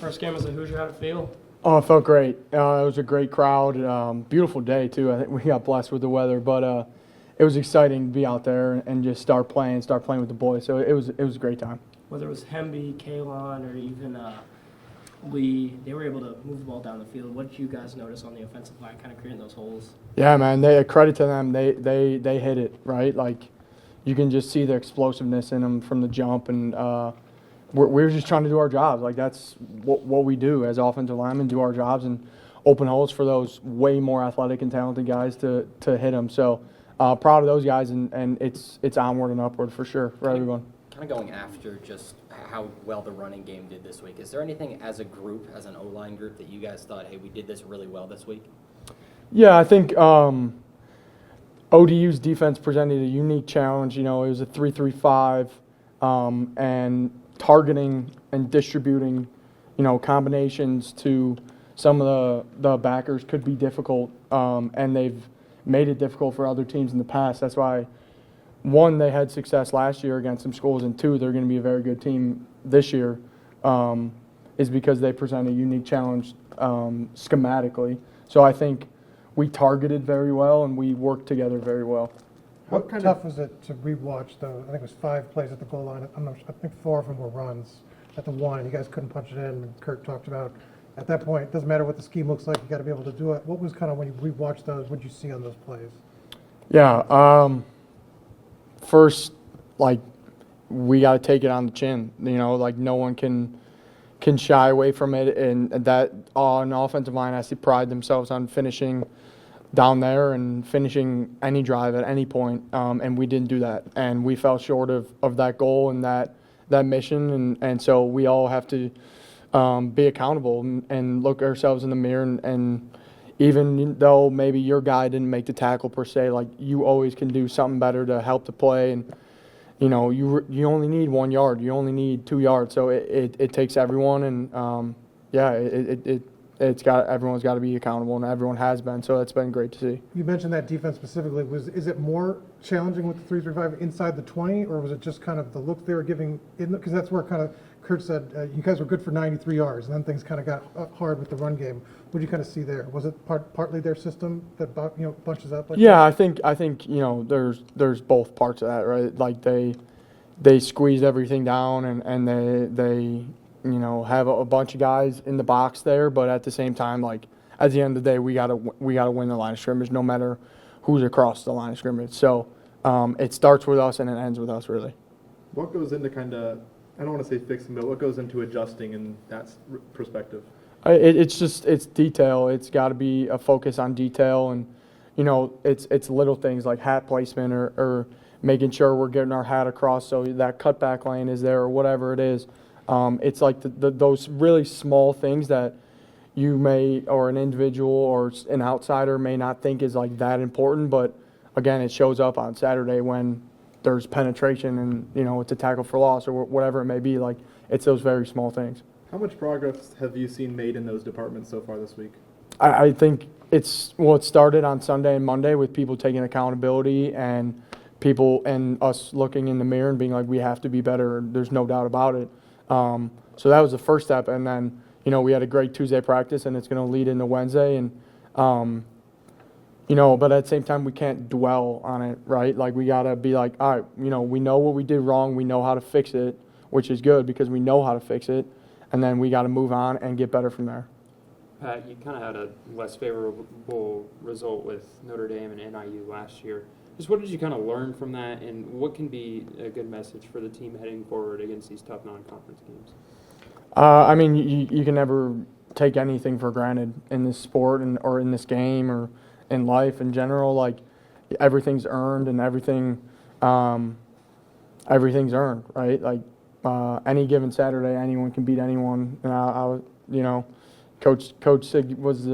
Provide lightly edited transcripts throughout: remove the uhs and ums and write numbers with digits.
First game as a Hoosier, how'd it feel? Oh, it felt great. It was a great crowd. Beautiful day, too. I think we got blessed with the weather. But it was exciting to be out there and just start playing with the boys. So it was a great time. Whether it was Hemby, Kalon, or even Lee, they were able to move the ball down the field. What did you guys notice on the offensive line, kind of creating those holes? Yeah, man. Credit to them. They hit it, right? Like, you can just see the explosiveness in them from the jump. And we're just trying to do our jobs. Like, that's what we do as offensive linemen, do our jobs and open holes for those way more athletic and talented guys to hit them. So proud of those guys, and it's onward and upward for sure for everyone. Kind of going after just how well the running game did this week, is there anything as a group, as an O-line group, that you guys thought, hey, we did this really well this week? Yeah, I think ODU's defense presented a unique challenge. You know, it was a 3-3-5, and targeting and distributing, combinations to some of the backers could be difficult, and they've made it difficult for other teams in the past. That's why, one, they had success last year against some schools, and two, they're going to be a very good team this year, is because they present a unique challenge schematically. So I think we targeted very well, and we worked together very well. How tough was it to rewatch I think it was 5 plays at the goal line. I think 4 of them were runs at the one, and you guys couldn't punch it in. And Kurt talked about at that point, it doesn't matter what the scheme looks like, you got to be able to do it. What was kind of when you rewatched those? What did you see on those plays? Yeah. First, we got to take it on the chin. No one can shy away from it, and that an offensive line has to pride themselves on finishing down there and finishing any drive at any point, and we didn't do that, and we fell short of that goal and that mission, and so we all have to be accountable and look ourselves in the mirror, and even though maybe your guy didn't make the tackle per se, you always can do something better to help the play, and you only need 1 yard, you only need 2 yards, so it takes everyone, and everyone's got to be accountable, and everyone has been, so it's been great to see. You mentioned that defense specifically. Is it more challenging with the 3-3-5 inside the 20, or was it just kind of the look they were giving? Because that's where kind of Kurt said you guys were good for 93 yards, and then things kind of got hard with the run game. What did you kind of see there? Was it partly their system that bunches up? Yeah, I think there's both parts of that, right? Like they squeezed everything down, and they have a bunch of guys in the box there, but at the same time, at the end of the day, we gotta win the line of scrimmage, no matter who's across the line of scrimmage. So it starts with us and it ends with us, really. What goes into I don't want to say fixing, but what goes into adjusting in that perspective? It's detail. It's got to be a focus on detail, and it's little things like hat placement or making sure we're getting our hat across so that cutback lane is there or whatever it is. It's like those really small things that you may, or an individual or an outsider may not think is that important, but again, it shows up on Saturday when there's penetration and it's a tackle for loss or whatever it may be. It's those very small things. How much progress have you seen made in those departments so far this week? I think it started on Sunday and Monday with people taking accountability and people and us looking in the mirror and being we have to be better. There's no doubt about it. So that was the first step, and then we had a great Tuesday practice, and it's going to lead into Wednesday, and but at the same time we can't dwell on it, right? We got to be all right, we know what we did wrong, we know how to fix it, which is good because we know how to fix it, and then we got to move on and get better from there. Pat, you kind of had a less favorable result with Notre Dame and NIU last year. Just what did you kind of learn from that, and what can be a good message for the team heading forward against these tough non-conference games? You can never take anything for granted in this sport or in this game or in life in general. Everything's earned and everything's earned, right? Any given Saturday, anyone can beat anyone. And Coach Sig was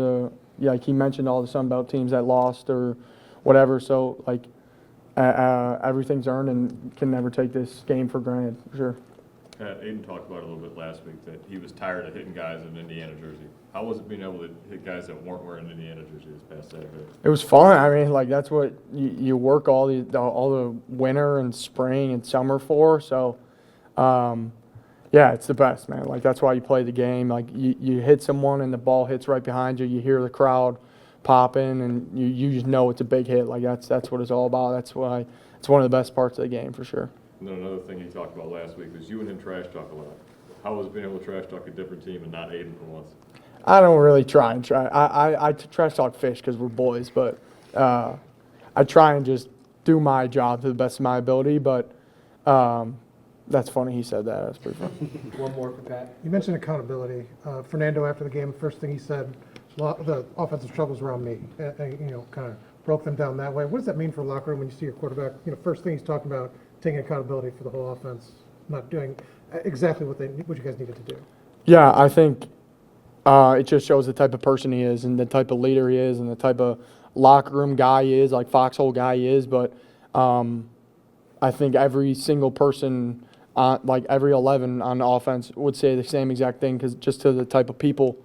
he mentioned all the Sun Belt teams that lost or whatever. So everything's earned and can never take this game for granted, for sure. Aiden talked about it a little bit last week that he was tired of hitting guys in Indiana jersey. How was it being able to hit guys that weren't wearing Indiana jersey this past Saturday? It was fun. That's what you work all the winter and spring and summer for. So, Yeah, it's the best, man. Like, that's why you play the game. Like, you hit someone and the ball hits right behind you. You hear the crowd popping, and you just know it's a big hit. Like, that's what it's all about. That's why it's one of the best parts of the game for sure. And then another thing he talked about last week was you and him trash talk a lot. How was being able to trash talk a different team and not Aiden for once? I don't really try. I trash talk Fish because we're boys, but I try and just do my job to the best of my ability. But that's funny he said that. That's pretty funny. One more for Pat. You mentioned accountability. Fernando, after the game, the first thing he said, the offensive struggles around me, and kind of broke them down that way. What does that mean for the locker room when you see your quarterback? First thing he's talking about, taking accountability for the whole offense, not doing exactly what you guys needed to do. Yeah, I think it just shows the type of person he is and the type of leader he is and the type of locker room guy he is, like foxhole guy he is. But I think every single person, like every 11 on the offense, would say the same exact thing because just to the type of people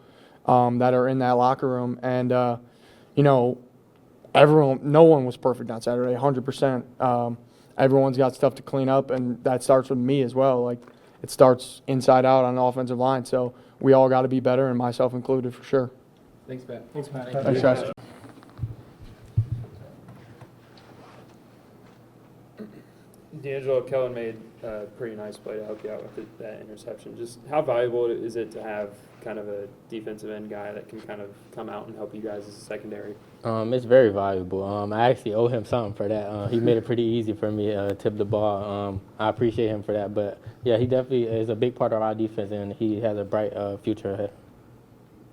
that are in that locker room. And, no one was perfect on Saturday, 100%. Everyone's got stuff to clean up, and that starts with me as well. Like, it starts inside out on the offensive line. So we all got to be better, and myself included, for sure. Thanks, Pat. Thanks, Pat. Thanks, guys. D'Angelo Kellen made a pretty nice play to help you out with that interception. Just how valuable is it to have kind of a defensive end guy that can kind of come out and help you guys as a secondary? It's very valuable. I actually owe him something for that. He made it pretty easy for me to tip the ball. I appreciate him for that. But, yeah, he definitely is a big part of our defense, and he has a bright future ahead.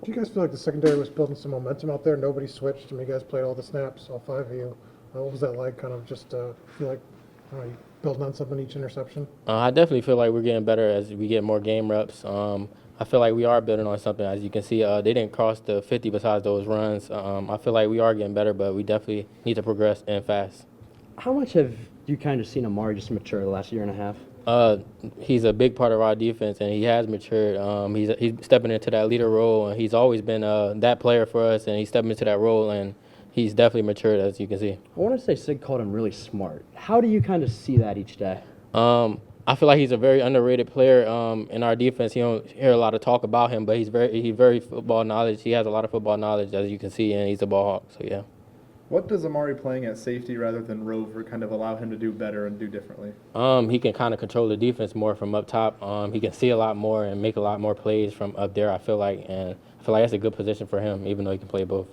Do you guys feel like the secondary was building some momentum out there? Nobody switched. You guys played all the snaps, all 5 of you. What was that like, kind of just feel like you building on something each interception? I definitely feel like we're getting better as we get more game reps. I feel like we are building on something. As you can see, they didn't cross the 50 besides those runs. I feel like we are getting better, but we definitely need to progress and fast. How much have you kind of seen Amari just mature the last year and a half? He's a big part of our defense, and he has matured. He's stepping into that leader role, and he's always been that player for us, and he's stepping into that role, and he's definitely matured, as you can see. I want to say Sig called him really smart. How do you kind of see that each day? I feel like he's a very underrated player in our defense. You don't hear a lot of talk about him, but he's very football knowledge. He has a lot of football knowledge, as you can see, and he's a ball hawk. So yeah. What does Amari playing at safety rather than Rover kind of allow him to do better and do differently? He can kind of control the defense more from up top. He can see a lot more and make a lot more plays from up there, I feel like, and I feel like that's a good position for him, even though he can play both.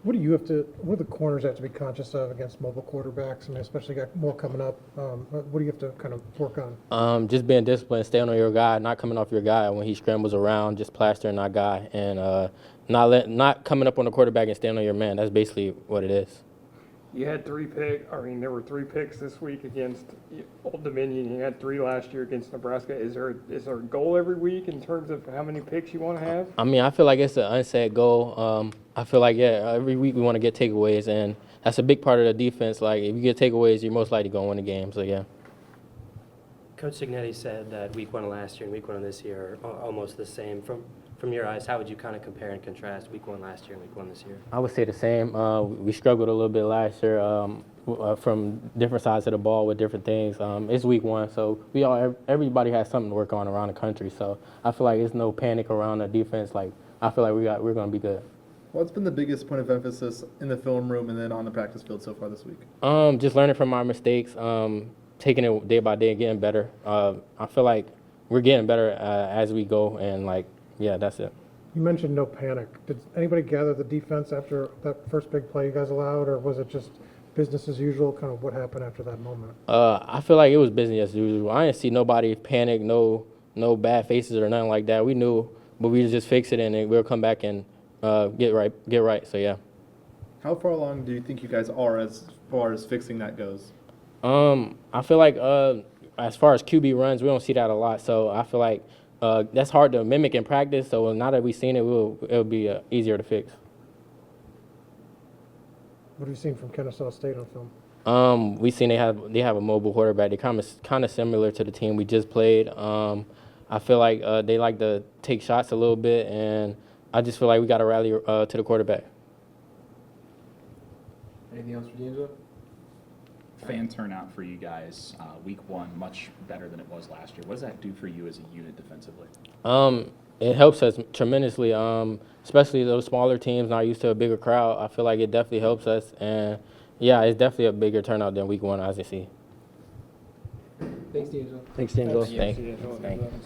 What do the corners have to be conscious of against mobile quarterbacks? Especially got more coming up. What do you have to kind of work on? Just being disciplined, staying on your guy, not coming off your guy when he scrambles around, just plastering our guy, and not coming up on the quarterback and staying on your man. That's basically what it is. You had there were 3 picks this week against Old Dominion. You had 3 last year against Nebraska. Is there a goal every week in terms of how many picks you want to have? I feel like it's an unsaid goal. I feel like, every week we want to get takeaways, and that's a big part of the defense. Like, if you get takeaways, you're most likely going to win the game. So, yeah. Coach Signetti said that week 1 last year and week 1 of this year are almost the same. From your eyes, how would you kind of compare and contrast week 1 last year and week 1 this year? I would say the same. We struggled a little bit last year from different sides of the ball with different things. It's week 1, so everybody has something to work on around the country. So I feel like there's no panic around the defense. Like, I feel like we're going to be good. What's been the biggest point of emphasis in the film room and then on the practice field so far this week? Just learning from our mistakes, taking it day by day, getting better. I feel like we're getting better as we go, and yeah, that's it. You mentioned no panic. Did anybody gather the defense after that first big play you guys allowed, or was it just business as usual? Kind of what happened after that moment? I feel like it was business as usual. I didn't see nobody panic, no bad faces or nothing like that. We knew, but we just fix it, and then we'll come back and get right. So yeah. How far along do you think you guys are as far as fixing that goes? I feel like as far as QB runs, we don't see that a lot. So I feel like that's hard to mimic in practice. So now that we've seen it, it'll be easier to fix. What have you seen from Kennesaw State on film? We've seen they have a mobile quarterback. They're kind of similar to the team we just played. I feel like they like to take shots a little bit, and I just feel like we got to rally to the quarterback. Anything else for D'Angelo? fan turnout for you guys, week one, much better than it was last year. What does that do for you as a unit defensively? It helps us tremendously, especially those smaller teams not used to a bigger crowd. I feel like it definitely helps us, and yeah, it's definitely a bigger turnout than week one, as you see. Thanks, D'Angelo. Thanks, D'Angelo. Thank you.